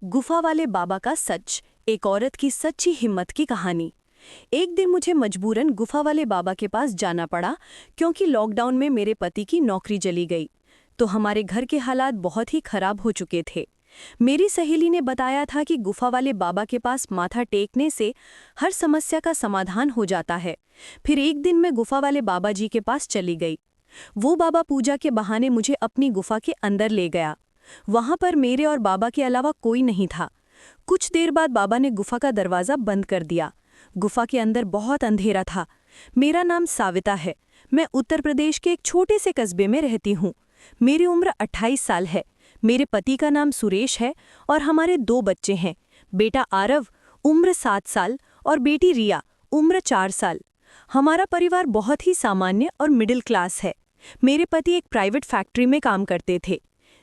गुफा वाले बाबा का सच, एक औरत की सच्ची हिम्मत की कहानी। एक दिन मुझे मजबूरन गुफा वाले बाबा के पास जाना पड़ा क्योंकि लॉकडाउन में मेरे पति की नौकरी चली गई, तो हमारे घर के हालात बहुत ही खराब हो चुके थे। मेरी सहेली ने बताया था कि गुफा वाले बाबा के पास माथा टेकने से हर समस्या का समाधान हो जाता है। फिर एक दिन मैं गुफा वाले बाबा जी के पास चली गई। वो बाबा पूजा के बहाने मुझे अपनी गुफा के अंदर ले गया। वहां पर मेरे और बाबा के अलावा कोई नहीं था। कुछ देर बाद बाबा ने गुफा का दरवाज़ा बंद कर दिया। गुफा के अंदर बहुत अंधेरा था। मेरा नाम साविता है। मैं उत्तर प्रदेश के एक छोटे से कस्बे में रहती हूँ। मेरी उम्र 28 साल है। मेरे पति का नाम सुरेश है और हमारे 2 बच्चे हैं, बेटा आरव उम्र 7 साल और बेटी रिया उम्र 4 साल। हमारा परिवार बहुत ही सामान्य और मिडिल क्लास है। मेरे पति एक प्राइवेट फैक्ट्री में काम करते थे।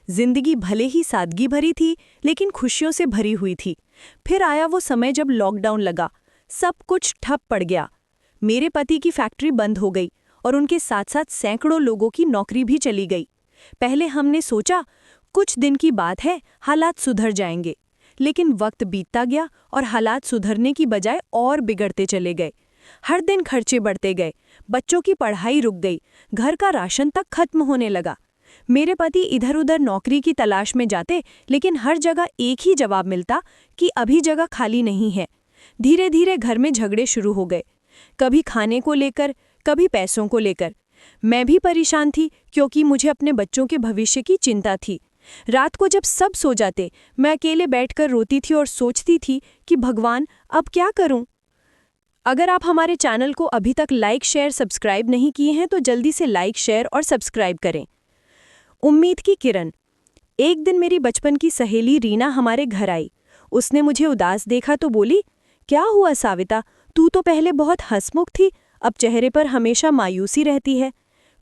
जिंदगी भले ही सादगी भरी थी, लेकिन खुशियों से भरी हुई थी। फिर आया वो समय जब लॉकडाउन लगा, सब कुछ ठप पड़ गया। मेरे पति की फैक्ट्री बंद हो गई और उनके साथ साथ सैकड़ों लोगों की नौकरी भी चली गई। पहले हमने सोचा कुछ दिन की बात है, हालात सुधर जाएंगे, लेकिन वक्त बीतता गया और हालात सुधरने की बजाय और बिगड़ते चले गए। हर दिन खर्चे बढ़ते गए, बच्चों की पढ़ाई रुक गई, घर का राशन तक खत्म होने लगा। मेरे पति इधर उधर नौकरी की तलाश में जाते, लेकिन हर जगह एक ही जवाब मिलता कि अभी जगह खाली नहीं है। धीरे धीरे घर में झगड़े शुरू हो गए, कभी खाने को लेकर, कभी पैसों को लेकर। मैं भी परेशान थी क्योंकि मुझे अपने बच्चों के भविष्य की चिंता थी। रात को जब सब सो जाते, मैं अकेले बैठकर रोती थी और सोचती थी कि भगवान, अब क्या करूं? अगर आप हमारे चैनल को अभी तक लाइक शेयर सब्सक्राइब नहीं किए हैं तो जल्दी से लाइक शेयर और सब्सक्राइब करें। उम्मीद की किरण। एक दिन मेरी बचपन की सहेली रीना हमारे घर आई। उसने मुझे उदास देखा तो बोली, क्या हुआ साविता, तू तो पहले बहुत हंसमुख थी, अब चेहरे पर हमेशा मायूसी रहती है।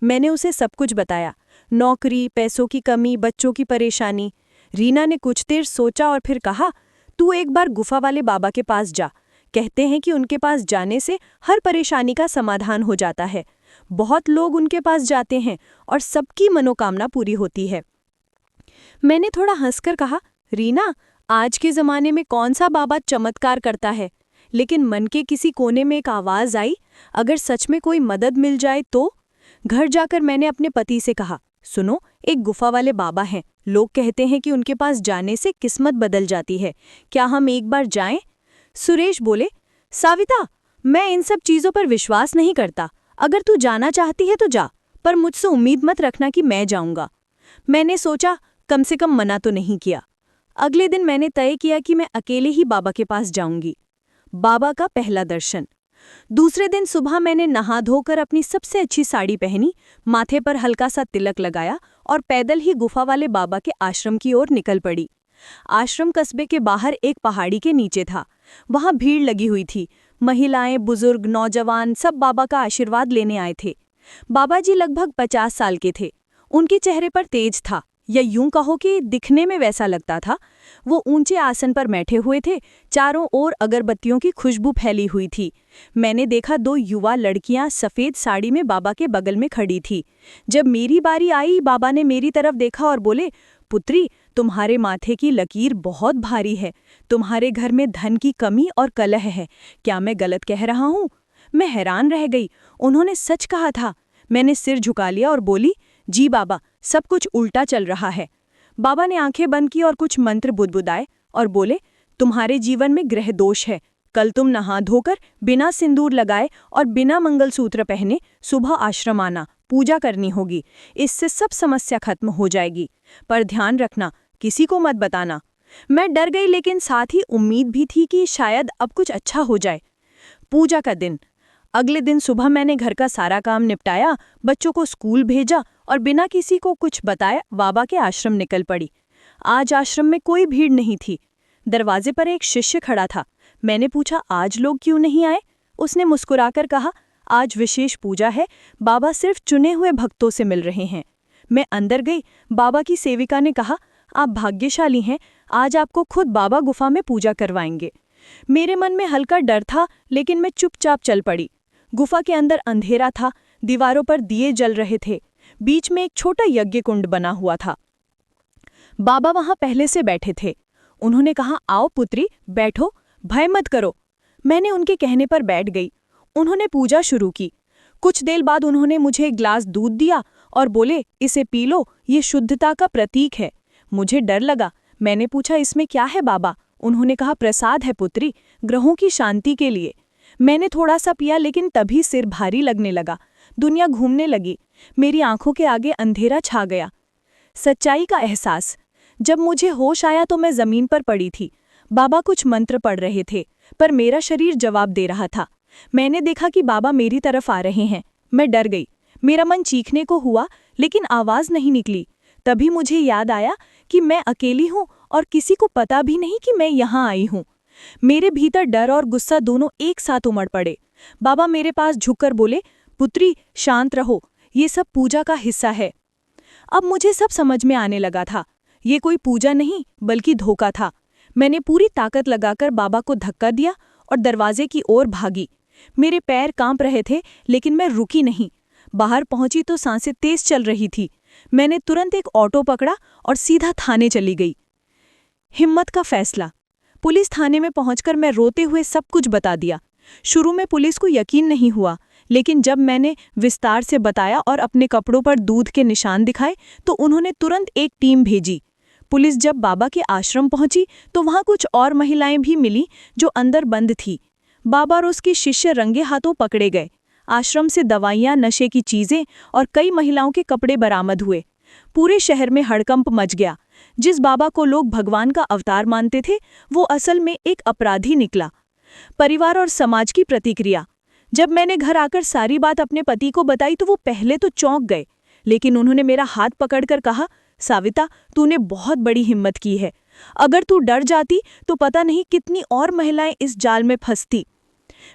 मैंने उसे सब कुछ बताया, नौकरी, पैसों की कमी, बच्चों की परेशानी। रीना ने कुछ देर सोचा और फिर कहा, तू एक बार गुफा वाले बाबा के पास जा। कहते हैं कि उनके पास जाने से हर परेशानी का समाधान हो जाता है। बहुत लोग उनके पास जाते हैं और सबकी मनोकामना पूरी होती है। मैंने थोड़ा हंसकर कहा, रीना, आज के ज़माने में कौन सा बाबा चमत्कार करता है? लेकिन मन के किसी कोने में एक आवाज़ आई, अगर सच में कोई मदद मिल जाए तो? घर जाकर मैंने अपने पति से कहा, सुनो, एक गुफा वाले बाबा हैं, लोग कहते हैं कि उनके पास जाने से किस्मत बदल जाती है, क्या हम एक बार जाएं? सुरेश बोले, साविता, मैं इन सब चीज़ों पर विश्वास नहीं करता। अगर तू जाना चाहती है तो जा, पर मुझसे उम्मीद मत रखना कि मैं जाऊंगा। मैंने सोचा, कम से कम मना तो नहीं किया। अगले दिन मैंने तय किया कि मैं अकेले ही बाबा के पास जाऊंगी। बाबा का पहला दर्शन। दूसरे दिन सुबह मैंने नहा धोकर अपनी सबसे अच्छी साड़ी पहनी, माथे पर हल्का सा तिलक लगाया और पैदल ही गुफा वाले बाबा के आश्रम की ओर निकल पड़ी। आश्रम कस्बे के बाहर एक पहाड़ी के नीचे था। वहां भीड़ लगी हुई थी। महिलाएं, बुजुर्ग, नौजवान सब बाबा का आशीर्वाद लेने आए थे। बाबा जी लगभग 50 साल के थे। उनके चेहरे पर तेज था, या यूं कहो कि दिखने में वैसा लगता था। वो ऊंचे आसन पर बैठे हुए थे, चारों ओर अगरबत्तियों की खुशबू फैली हुई थी। मैंने देखा 2 युवा लड़कियां सफ़ेद साड़ी में बाबा के बगल में खड़ी थी। जब मेरी बारी आई, बाबा ने मेरी तरफ देखा और बोले, पुत्री, तुम्हारे माथे की लकीर बहुत भारी है। तुम्हारे घर में धन की कमी और कलह है। क्या मैं गलत कह रहा हूँ? मैं हैरान रह गई। उन्होंने सच कहा था। मैंने सिर झुका लिया और बोली, जी बाबा, सब कुछ उल्टा चल रहा है। बाबा ने आंखें बंद की और कुछ मंत्र बुदबुदाए और बोले, तुम्हारे जीवन में ग्रह दोष है। कल तुम नहा धोकर बिना सिंदूर लगाए और बिना मंगलसूत्र पहने सुबह आश्रम आना, पूजा करनी होगी। इससे सब समस्या खत्म हो जाएगी। पर ध्यान रखना, किसी को मत बताना। मैं डर गई, लेकिन साथ ही उम्मीद भी थी कि शायद अब कुछ अच्छा हो जाए। पूजा का दिन। अगले दिन सुबह मैंने घर का सारा काम निपटाया, बच्चों को स्कूल भेजा और बिना किसी को कुछ बताए बाबा के आश्रम निकल पड़ी। आज आश्रम में कोई भीड़ नहीं थी। दरवाजे पर एक शिष्य खड़ा था। मैंने पूछा, आज लोग क्यों नहीं आए? उसने मुस्कुराकर कहा, आज विशेष पूजा है, बाबा सिर्फ चुने हुए भक्तों से मिल रहे हैं। मैं अंदर गई। बाबा की सेविका ने कहा, आप भाग्यशाली हैं, आज आपको खुद बाबा गुफा में पूजा करवाएंगे। मेरे मन में हल्का डर था, लेकिन मैं चुपचाप चल पड़ी। गुफा के अंदर अंधेरा था, दीवारों पर दिए जल रहे थे। बीच में एक छोटा यज्ञ कुंड बना हुआ था। बाबा वहां पहले से बैठे थे। उन्होंने कहा, आओ पुत्री, बैठो, भय मत करो। मैंने उनके कहने पर बैठ गई। उन्होंने पूजा शुरू की। कुछ देर बाद उन्होंने मुझे एक ग्लास दूध दिया और बोले, इसे पी लो, ये शुद्धता का प्रतीक है। मुझे डर लगा। मैंने पूछा, इसमें क्या है बाबा? उन्होंने कहा, प्रसाद है पुत्री, ग्रहों की शांति के लिए। मैंने थोड़ा सा पिया, लेकिन तभी सिर भारी लगने लगा। दुनिया घूमने लगी। मेरी आंखों के आगे अंधेरा छा गया। सच्चाई का एहसास। जब मुझे होश आया तो मैं जमीन पर पड़ी थी। बाबा कुछ मंत्र पढ़ रहे थे, पर मेरा शरीर जवाब दे रहा था। मैंने देखा कि बाबा मेरी तरफ आ रहे हैं। मैं डर गई। मेरा मन चीखने को हुआ, लेकिन आवाज नहीं निकली। तभी मुझे याद आया कि मैं अकेली हूँ और किसी को पता भी नहीं कि मैं यहाँ आई हूँ। मेरे भीतर डर और गुस्सा दोनों एक साथ उमड़ पड़े। बाबा मेरे पास झुककर बोले, पुत्री शांत रहो, ये सब पूजा का हिस्सा है। अब मुझे सब समझ में आने लगा था। ये कोई पूजा नहीं, बल्कि धोखा था। मैंने पूरी ताकत लगाकर बाबा को धक्का दिया और दरवाजे की ओर भागी। मेरे पैर कांप रहे थे, लेकिन मैं रुकी नहीं। बाहर पहुंची तो सांसें तेज चल रही थी। मैंने तुरंत एक ऑटो पकड़ा और सीधा थाने चली गई। हिम्मत का फैसला। पुलिस थाने में पहुंचकर मैं रोते हुए सब कुछ बता दिया। शुरू में पुलिस को यकीन नहीं हुआ, लेकिन जब मैंने विस्तार से बताया और अपने कपड़ों पर दूध के निशान दिखाए तो उन्होंने तुरंत एक टीम भेजी। पुलिस जब बाबा के आश्रम पहुंची तो वहां कुछ और महिलाएं भी मिली जो अंदर बंद थी। बाबा और उसके शिष्य रंगे हाथों पकड़े गए। आश्रम से दवाइयां, नशे की चीजें और कई महिलाओं के कपड़े बरामद हुए। पूरे शहर में हड़कंप मच गया। जिस बाबा को लोग भगवान का अवतार मानते थे, वो असल में एक अपराधी निकला। परिवार और समाज की प्रतिक्रिया। जब मैंने घर आकर सारी बात अपने पति को बताई तो वो पहले तो चौंक गए, लेकिन उन्होंने मेरा हाथ पकड़कर कहा, साविता, तूने बहुत बड़ी हिम्मत की है। अगर तू डर जाती तो पता नहीं कितनी और महिलाएं इस जाल में फंसती।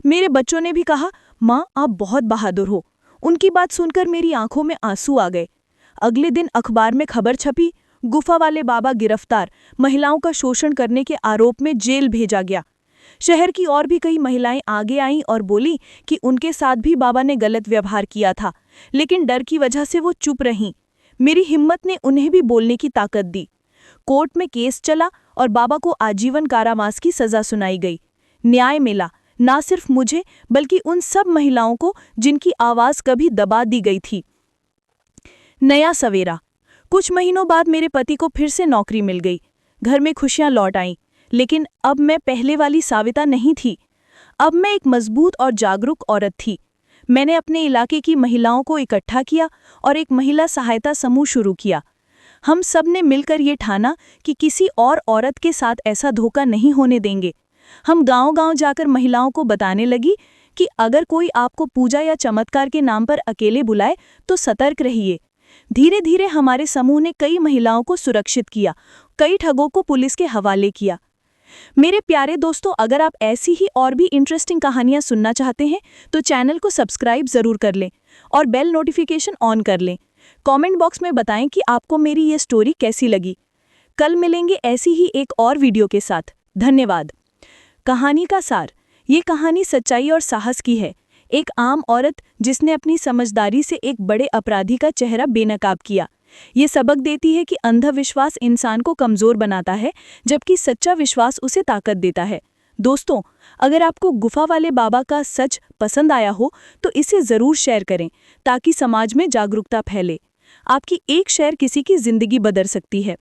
मेरे बच्चों ने भी कहा, माँ आप बहुत बहादुर हो। उनकी बात सुनकर मेरी आंखों में आंसू आ गए। अगले दिन अखबार में खबर छपी, गुफा वाले बाबा गिरफ्तार, महिलाओं का शोषण करने के आरोप में जेल भेजा गया। शहर की और भी कई महिलाएं आगे आईं और बोली कि उनके साथ भी बाबा ने गलत व्यवहार किया था, लेकिन डर की वजह से वो चुप रहीं। मेरी हिम्मत ने उन्हें भी बोलने की ताकत दी। कोर्ट में केस चला और बाबा को आजीवन कारावास की सजा सुनाई गई। न्याय मिला, ना सिर्फ मुझे बल्कि उन सब महिलाओं को जिनकी आवाज कभी दबा दी गई थी। नया सवेरा। कुछ महीनों बाद मेरे पति को फिर से नौकरी मिल गई। घर में खुशियां लौट आईं, लेकिन अब मैं पहले वाली साविता नहीं थी। अब मैं एक मजबूत और जागरूक औरत थी। मैंने अपने इलाके की महिलाओं को इकट्ठा किया और एक महिला सहायता समूह शुरू किया। हम सब ने मिलकर ये ठाना कि किसी और औरत के साथ ऐसा धोखा नहीं होने देंगे। हम गांव-गांव जाकर महिलाओं को बताने लगी कि अगर कोई आपको पूजा या चमत्कार के नाम पर अकेले बुलाए तो सतर्क रहिए। धीरे धीरे हमारे समूह ने कई महिलाओं को सुरक्षित किया, कई ठगों को पुलिस के हवाले किया। मेरे प्यारे दोस्तों, अगर आप ऐसी ही और भी इंटरेस्टिंग कहानियां सुनना चाहते हैं तो चैनल को सब्सक्राइब जरूर कर लें और बेल नोटिफिकेशन ऑन कर लें। कमेंट बॉक्स में बताएं कि आपको मेरी ये स्टोरी कैसी लगी। कल मिलेंगे ऐसी ही एक और वीडियो के साथ। धन्यवाद। कहानी का सार। ये कहानी सच्चाई और साहस की है। एक आम औरत जिसने अपनी समझदारी से एक बड़े अपराधी का चेहरा बेनकाब किया। ये सबक देती है कि अंधविश्वास इंसान को कमजोर बनाता है, जबकि सच्चा विश्वास उसे ताकत देता है। दोस्तों, अगर आपको गुफा वाले बाबा का सच पसंद आया हो तो इसे ज़रूर शेयर करें ताकि समाज में जागरूकता फैले। आपकी एक शेयर किसी की जिंदगी बदल सकती है।